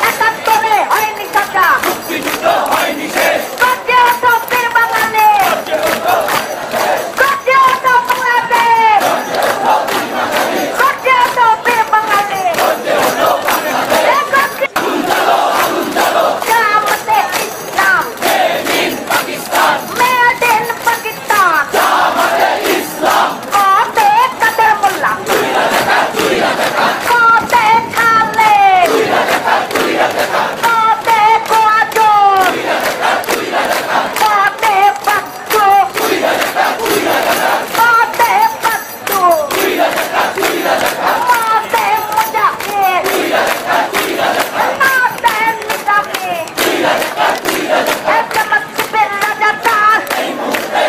একাত্তরে হয়নি সাজা, মুক্তিযুদ্ধ হয়নি শেষ, গর্জে ওঠো বীর বাঙালি, গর্জে ওঠো বাংলাদেশ, গর্জে ওঠো বীর বাঙালি, জামাতে ইসলাম, মেড ইন পাকিস্তান, জামাতে ইসলাম, কতে কাদের মোল্লা, কতে খালে, কতে কোয়াজোর, কতে পাত্তু, কতে পাত্তু, কতে মুজাহিদ, কতে নিজামী, জামাত শিবির রাজাকার, এই মুহূর্তে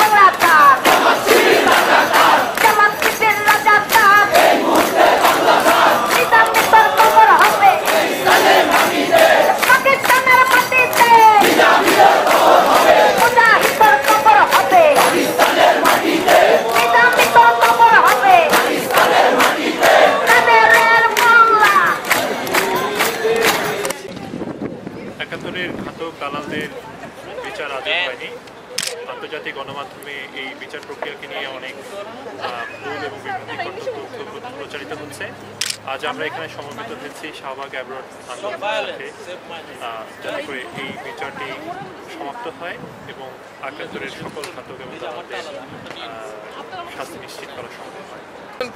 বাংলাদেশ, জামাত শিবির রাজাকার, নিজামী তোর খবর হবে পাকিস্তানের মাটিতে, মুজাহিদ তোর খবর হবে নিজামী তোর খবর হবে কাদেরের মোল্লা। একাত্তরের ঘাতক দালালদের বিচার আজও হয়নি। আন্তর্জাতিক গণমাধ্যমে এই বিচার প্রক্রিয়াকে নিয়ে অনেক ভুল এবং বিভ্রান্তিকর তথ্য প্রচারিত হচ্ছে। আজ আমরা এখানে সমবেত হয়েছি শাহবাগ অ্যাব্রোড আন্দোলনের সাথে, যাতে করে এই বিচারটি সমাপ্ত হয় এবং একাত্তরের সকল ঘাতক এবং দালালদের শাস্তি নিশ্চিত করা সম্ভব হয়।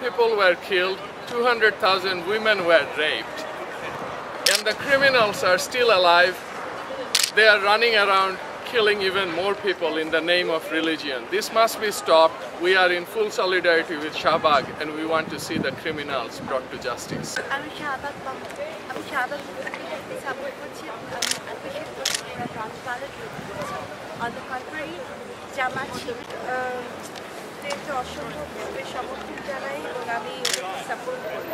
People were killed, 200,000 women were raped, and the criminals are still alive. They are running around killing even more people in the name of religion. This must be stopped. We are in full solidarity with Shahbag and we want to see the criminals brought to justice. আমি Shahbag support করছি, আমি appreciate করছি transparent on the contrary জামাত শিবিরকে অসংখ্য সমর্থন জানাই এবং আমি সাপোর্ট করি,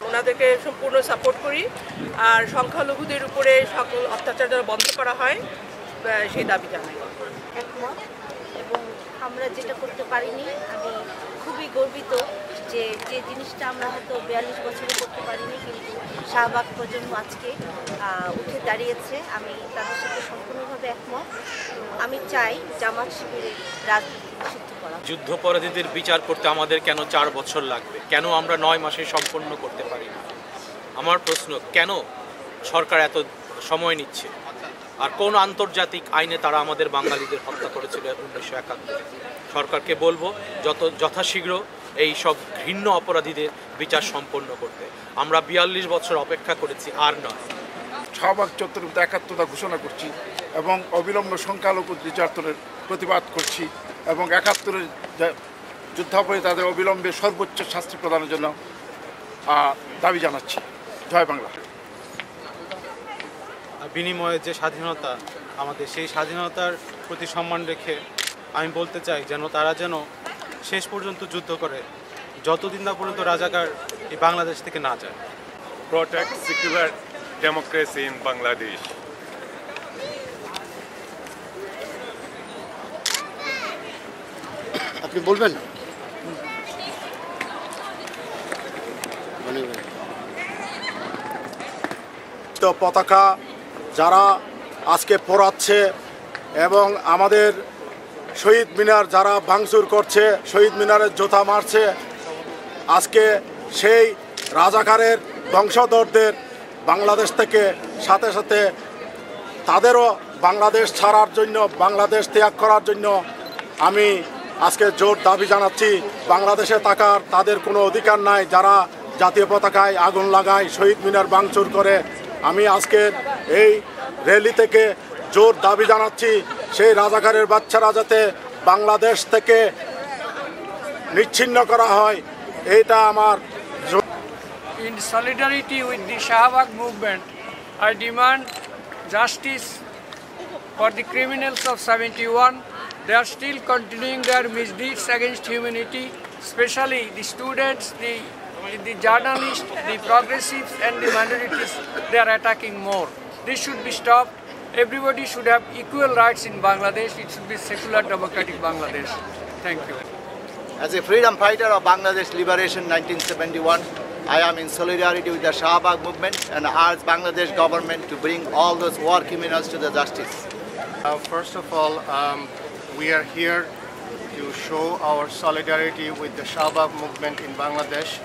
ওনাদেরকে সম্পূর্ণ সাপোর্ট করি। আর সংখ্যালঘুদের উপরে সকল অত্যাচার যেন বন্ধ করা হয় সেই দাবি জানাই। একমত, এবং আমরা যেটা করতে পারিনি, আমি খুবই গর্বিত যে যে জিনিসটা আমরা হয়তো 42 বছরে করতে পারিনি, কিন্তু শাহবাগ প্রজন্ম আজকে উঠে দাঁড়িয়েছে। আমি তাদের সাথে সম্পূর্ণভাবে একমত। আমি চাই জামাত শিবিরের রাজনীতি নিষিদ্ধ করা। যুদ্ধাপরাধীদের বিচার করতে আমাদের কেন 4 বছর লাগবে? কেন আমরা 9 মাসে সম্পন্ন করতে পারি না? আমার প্রশ্ন, কেন সরকার এত সময় নিচ্ছে? আর কোন আন্তর্জাতিক আইনে তারা আমাদের বাঙালিদের হত্যা করেছিল 1971? সরকারকে বলবো যথাশীঘ্র এই সব ঘৃণ্য অপরাধীদের বিচার সম্পন্ন করতে। আমরা 42 বছর অপেক্ষা করেছি, আর নয়। শাহবাগ চত্বরের মধ্যে একাত্মতা ঘোষণা করছি এবং অবিলম্বে সংখ্যালঘু নির্যাতনের প্রতিবাদ করছি এবং 71-এর যুদ্ধাপরাধী তাদের অবিলম্বে সর্বোচ্চ শাস্তি প্রদানের জন্য দাবি জানাচ্ছি। জয় বাংলা। বিনিময়ে যে স্বাধীনতা আমাদের, সেই স্বাধীনতার প্রতি সম্মান রেখে আমি বলতে চাই তারা যেন শেষ পর্যন্ত যুদ্ধ করে, যতদিন না পর্যন্ত রাজাকার এই বাংলাদেশ থেকে না যায়। Protect secular democracy in Bangladesh. আপনি বলবেন? পতাকা যারা আজকে পোড়াচ্ছে এবং আমাদের শহীদ মিনার যারা ভাঙচুর করছে, শহীদ মিনারের জোতা মারছে, আজকে সেই রাজাকারের বংশধরদের বাংলাদেশ থেকে সাথে সাথে তাদেরও বাংলাদেশ ছাড়ার জন্য, বাংলাদেশ ত্যাগ করার জন্য আমি আজকে জোর দাবি জানাচ্ছি। বাংলাদেশে থাকার তাদের কোনো অধিকার নাই যারা জাতীয় পতাকায় আগুন লাগায়, শহীদ মিনার ভাঙচুর করে। আমি আজকের এই র্যালি থেকে জোর দাবি জানাচ্ছি সেই রাজাকারের বাচ্চারা যাতে বাংলাদেশ থেকে নিচ্ছিন্ন করা হয়, এইটা আমার। In solidarity with the Shahbag movement, I demand justice for the criminals of 71. They are still continuing their misdeeds against humanity, especially the students, the journalists, the progressives and the minorities. They are attacking more. This should be stopped. Everybody should have equal rights in Bangladesh. It should be secular democratic Bangladesh. Thank you. As a freedom fighter of Bangladesh Liberation 1971, I am in solidarity with the Shahbag movement and urge Bangladesh government to bring all those war criminals to the justice. First of all, we are here to show our solidarity with the Shahbag movement in Bangladesh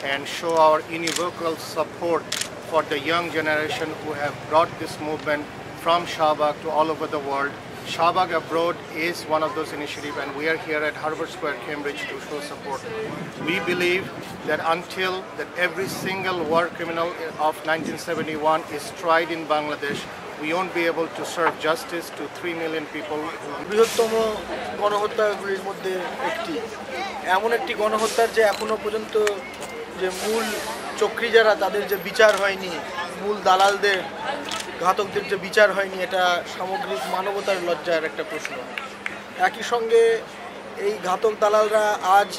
and show our unequivocal support for the young generation who have brought this movement from Shahbag to all over the world. Shahbag Abroad is one of those initiatives, and we are here at Harvard Square, Cambridge to show support. We believe that until that every single war criminal of 1971 is tried in Bangladesh, we won't be able to serve justice to 3 million people. বৃহত্তম গণহত্যাগুলির মধ্যে একটি এমন একটি গণহত্যার যে এখনো পর্যন্ত যে মূল চক্রী যারা তাদের যে বিচার হয়নি, মূল দালালদের ঘাতকদের যে বিচার হয়নি, এটা সামগ্রিক মানবতার লজ্জার একটা প্রশ্ন। একই সঙ্গে এই ঘাতক দালালরা আজ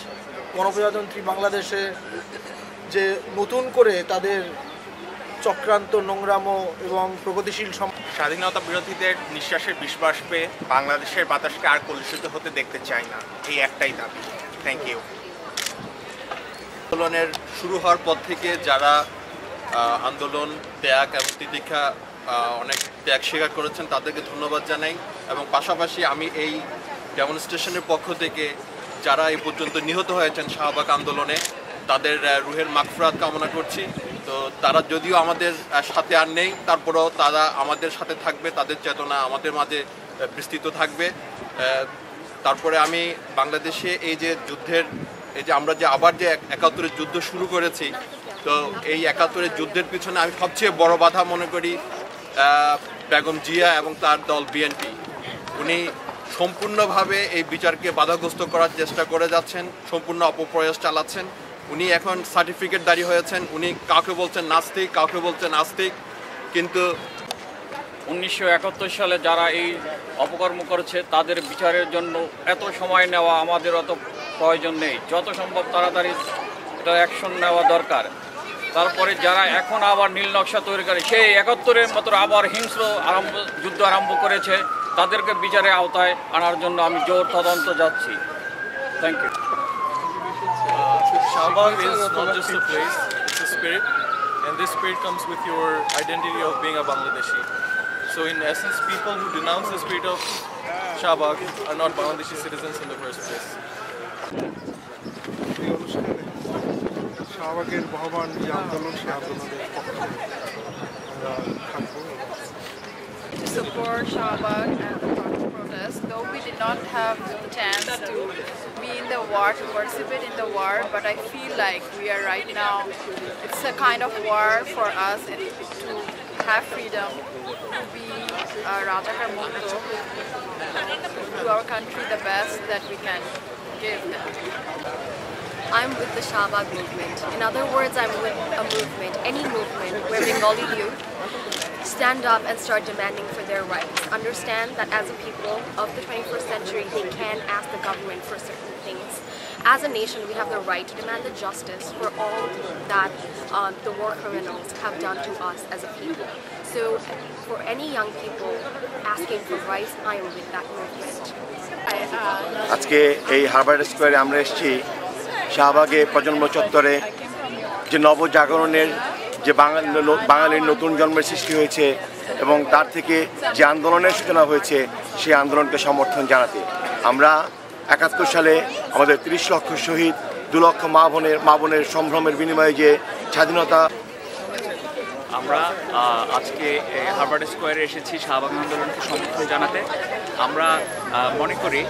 গণপ্রজাতন্ত্রী বাংলাদেশে যে নতুন করে তাদের চক্রান্ত নোংরামো এবং প্রগতিশীল স্বাধীনতা বিরোধীদের নিঃশ্বাসের বিশ্বাস পেয়ে বাংলাদেশের বাতাসকে আর কলুষিত হতে দেখতে চাই না, এই একটাই দাবি। Thank you. আন্দোলনের শুরু হওয়ার পর থেকে যারা আন্দোলন ত্যাগ এবং তিতিক্ষা অনেক ত্যাগ স্বীকার করেছেন তাদেরকে ধন্যবাদ জানাই, এবং পাশাপাশি আমি এই ডেমনস্ট্রেশনের পক্ষ থেকে যারা এই পর্যন্ত নিহত হয়েছেন শাহবাগ আন্দোলনে তাদের রুহের মাগফিরাত কামনা করছি। তো তারা যদিও আমাদের সাথে আর নেই, তারপরেও তারা আমাদের সাথে থাকবে, তাদের চেতনা আমাদের মাঝে বিস্তৃত থাকবে। তারপরে আমি বাংলাদেশে এই যে যুদ্ধের এই যে আমরা যে আবার যে ৭১-এর যুদ্ধ শুরু করেছি, তো এই ৭১-এর যুদ্ধের পিছনে আমি সবচেয়ে বড় বাধা মনে করি বেগম জিয়া এবং তার দল বিএনপি। উনি সম্পূর্ণভাবে এই বিচারকে বাধাগ্রস্ত করার চেষ্টা করে যাচ্ছেন, সম্পূর্ণ অপপ্রয়াস চালাচ্ছেন। উনি এখন সার্টিফিকেটধারী হয়েছেন, উনি কাউকে বলছেন নাস্তিক, কাউকে বলছেন আস্তিক, কিন্তু 1971 সালে যারা এই অপকর্ম করেছে তাদের বিচারের জন্য এত সময় নেওয়া আমাদের অত প্রয়োজন নেই, যত সম্ভব তাড়াতাড়ি এটা অ্যাকশন নেওয়া দরকার। তারপরে যারা এখন আবার নীল নকশা তৈরি করে সেই ৭১-এর মতো আবার হিংস্র যুদ্ধ আরম্ভ করেছে, তাদেরকে বিচারের আওতায় আনার জন্য আমি জোর তদন্ত যাচ্ছি। Thank you. Shahbag is not just a place, it's a spirit, and this spirit comes with your identity of being a Bangladeshi. So in essence, people who denounce the spirit of Shahbag are not Bangladeshi citizens in the first place. শাহবাগের বহমান যে আন্দোলন, সেই আন্দোলনের পক্ষে আমরা থাকবো। To support Shahbag and the protest, though we did not have the chance to be in the war, to participate in the war, but I feel like we are right now, it's a kind of war for us to have freedom, to be Rajakar Mukto, to our country the best that we can give them. I'm with the Shahbag movement. In other words, I'm with a movement, any movement where Bengali youth stand up and start demanding for their rights. Understand that as a people of the 21st century, they can ask the government for certain things. As a nation, we have the right to demand the justice for all that the war criminals have done to us as a people. So for any young people asking for rights, I am with that movement. আজকে এই Harvard স্কোয়ারে আমরা এসেছি শাহবাগে প্রজন্ম চত্বরে যে নবজাগরণের যে বাঙালির নতুন জন্মের সৃষ্টি হয়েছে এবং তার থেকে যে আন্দোলনের সূচনা হয়েছে সেই আন্দোলনকে সমর্থন জানাতে। আমরা ৭১ সালে আমাদের ৩০ লক্ষ শহীদ, ২ লক্ষ মা বোনের সম্ভ্রমের বিনিময়ে যে স্বাধীনতা, আমরা আজকে হার্ভার্ড স্কোয়ারে এসেছি শাহবাগ আন্দোলনকে সমর্থন জানাতে। আমরা মনে করি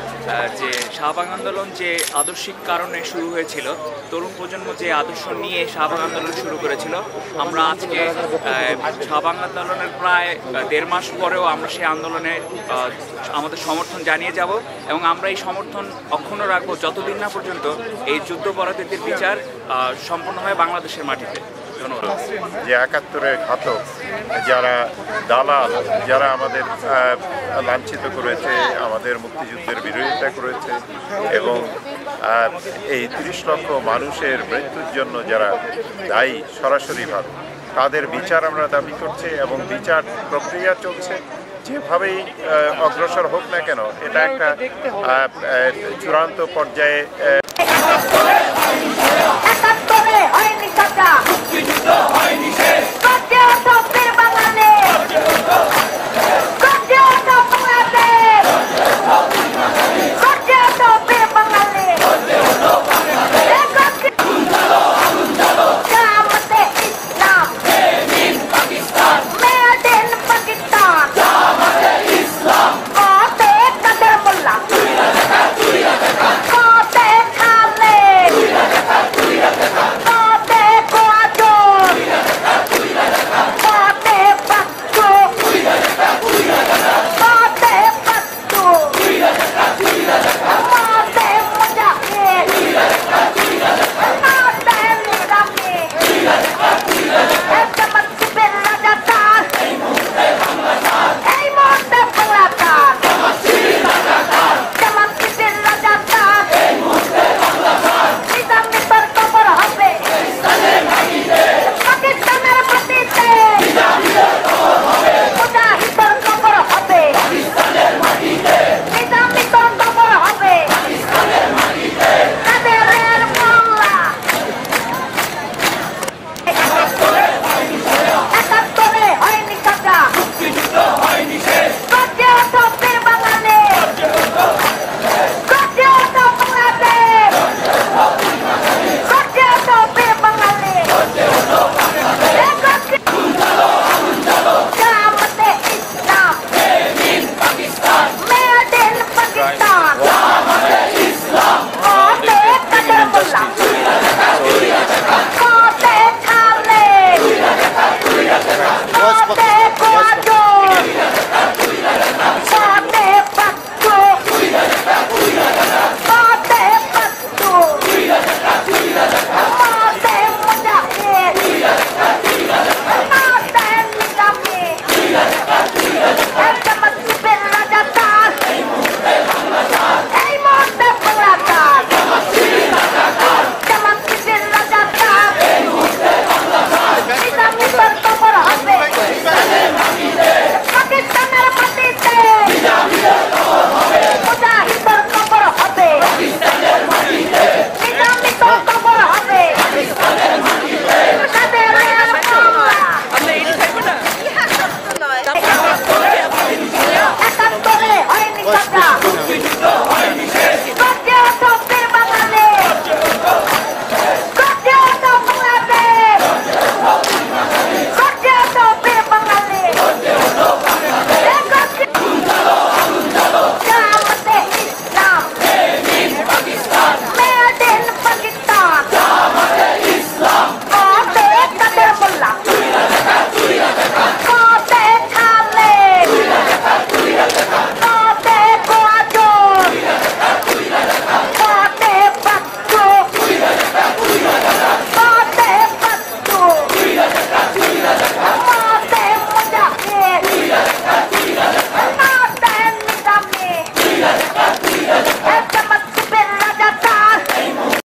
যে শাহবাগ আন্দোলন যে আদর্শিক কারণে শুরু হয়েছিল, তরুণ প্রজন্ম যে আদর্শ নিয়ে শাহবাগ আন্দোলন শুরু করেছিল, আমরা আজকে শাহবাগ আন্দোলনের প্রায় ১.৫ মাস পরেও আমরা সেই আন্দোলনে আমাদের সমর্থন জানিয়ে যাব, এবং আমরা এই সমর্থন অক্ষুণ্ণ রাখবো যতদিন না পর্যন্ত এই যুদ্ধাপরাধীদের বিচার সম্পূর্ণ হয় বাংলাদেশের মাটিতে। যে ৭১-এর ঘাতক যারা দালাল, যারা আমাদের লাঞ্ছিত করেছে, আমাদের মুক্তিযুদ্ধের বিরোধিতা করেছে এবং এই ৩০ লক্ষ মানুষের মৃত্যুর জন্য যারা দায়ী সরাসরিভাবে, তাদের বিচার আমরা দাবি করছি এবং বিচার প্রক্রিয়া চলছে। যেভাবেই অগ্রসর হোক না কেন, এটা একটা চূড়ান্ত পর্যায়ে একাত্তরে